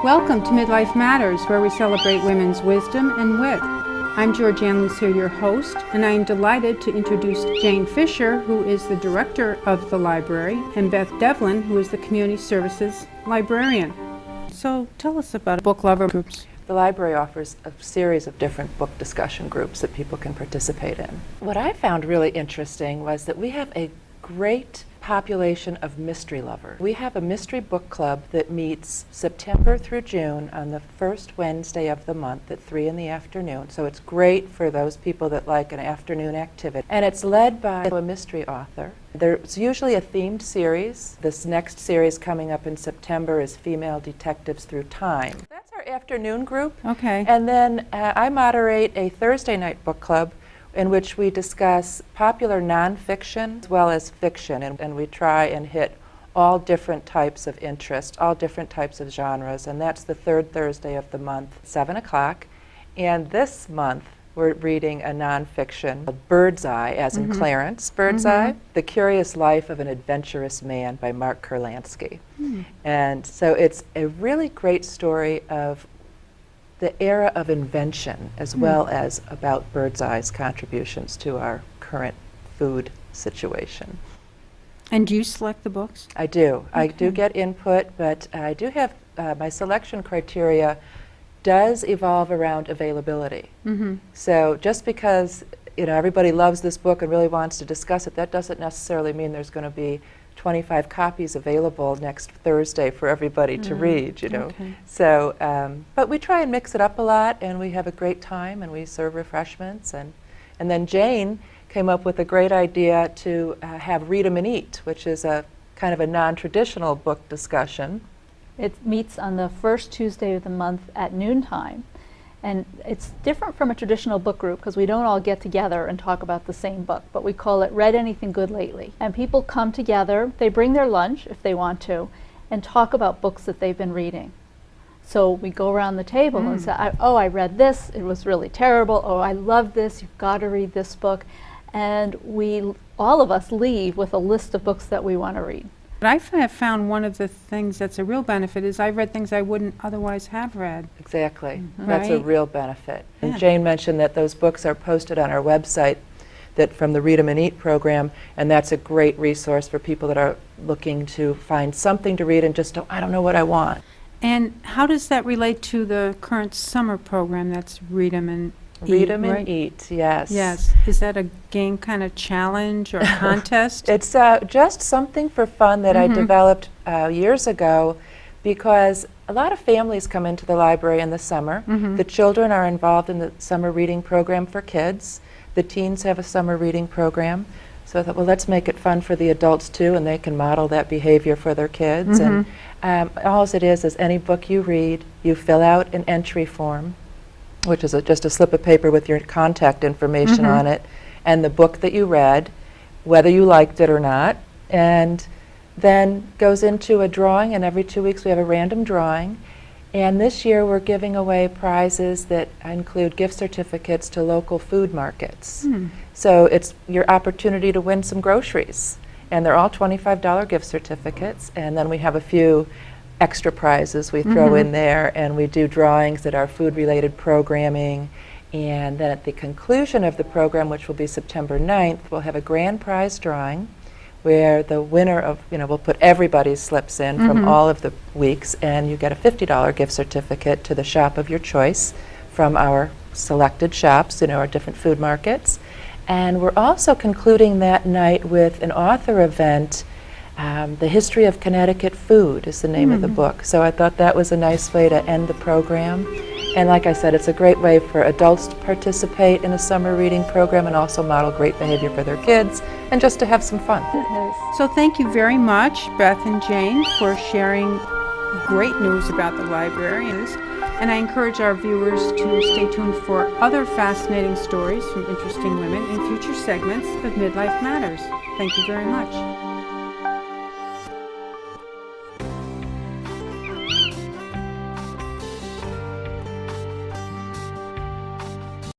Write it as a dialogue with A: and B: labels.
A: Welcome to Midlife Matters, where we celebrate women's wisdom and wit. I'm Georgianne Lucier, your host, and I am delighted to introduce Jane Fisher, who is the director of the library, and Beth Devlin, who is the community services librarian. So tell us about book lover groups.
B: The library offers a series of different book discussion groups that people can participate in. What I found really interesting was that we have a great population of mystery lovers. We have a mystery book club that meets September through June on the first Wednesday of the month at 3 in the afternoon. So it's great for those people that like an afternoon activity. And it's led by a mystery author. There's usually a themed series. This next series coming up in September is Female Detectives Through Time. That's our afternoon group.
A: Okay.
B: And then I moderate a Thursday night book club in which we discuss popular nonfiction as well as fiction, and we try and hit all different types of interest, all different types of genres, and that's the third Thursday of the month, 7 o'clock. And this month, we're reading a nonfiction called Bird's Eye, as in Clarence Bird's Eye, The Curious Life of an Adventurous Man by Mark Kurlansky. And so it's a really great story of the era of invention, as well as about Bird's Eye's contributions to our current food situation.
A: And do you select the books?
B: I do. I do get input, but I do have my selection criteria does evolve around availability. So just because everybody loves this book and really wants to discuss it, that doesn't necessarily mean there's going to be 25 copies available next Thursday for everybody to read,
A: Okay.
B: So, but we try and mix it up a lot, and we have a great time, and we serve refreshments. And then Jane came up with a great idea to have Read 'em and Eat, which is a kind of a non-traditional book discussion.
C: It meets on the first Tuesday of the month at noontime. And it's different from a traditional book group because we don't all get together and talk about the same book, but we call it Read Anything Good Lately. And people come together, they bring their lunch if they want to, and talk about books that they've been reading. So we go around the table and say, I read this, it was really terrible, oh, I love this, you've got to read this book. And all of us leave with a list of books that we want to read.
A: But I have found one of the things that's a real benefit is I read things I wouldn't otherwise have read.
B: Exactly. That's a
A: Right.
B: real benefit.
A: Yeah.
B: And Jane mentioned that those books are posted on our website that from the Read 'em and Eat program, and that's a great resource for people that are looking to find something to read and just I don't know what I want.
A: And how does that relate to the current summer program that's Read 'em and Eat?
B: Read 'em
A: right?
B: and Eat, yes.
A: Yes. Is that a game kind of challenge or contest?
B: It's just something for fun that I developed years ago because a lot of families come into the library in the summer. The children are involved in the summer reading program for kids. The teens have a summer reading program. So I thought, well, let's make it fun for the adults too, and they can model that behavior for their kids. And all it is any book you read, you fill out an entry form, which is just a slip of paper with your contact information on it, and the book that you read, whether you liked it or not, and then goes into a drawing, and every 2 weeks we have a random drawing. And this year we're giving away prizes that include gift certificates to local food markets. So it's your opportunity to win some groceries, and they're all $25 gift certificates, and then we have a few extra prizes we throw in there, and we do drawings that are food-related programming. And then at the conclusion of the program, which will be September 9th, we'll have a grand prize drawing where the winner of, we'll put everybody's slips in from all of the weeks, and you get a $50 gift certificate to the shop of your choice from our selected shops, our different food markets. And we're also concluding that night with an author event. The History of Connecticut Food is the name of the book. So I thought that was a nice way to end the program. And like I said, it's a great way for adults to participate in a summer reading program and also model great behavior for their kids and just to have some fun.
A: So thank you very much, Beth and Jane, for sharing great news about the librarians. And I encourage our viewers to stay tuned for other fascinating stories from interesting women in future segments of Midlife Matters. Thank you very much.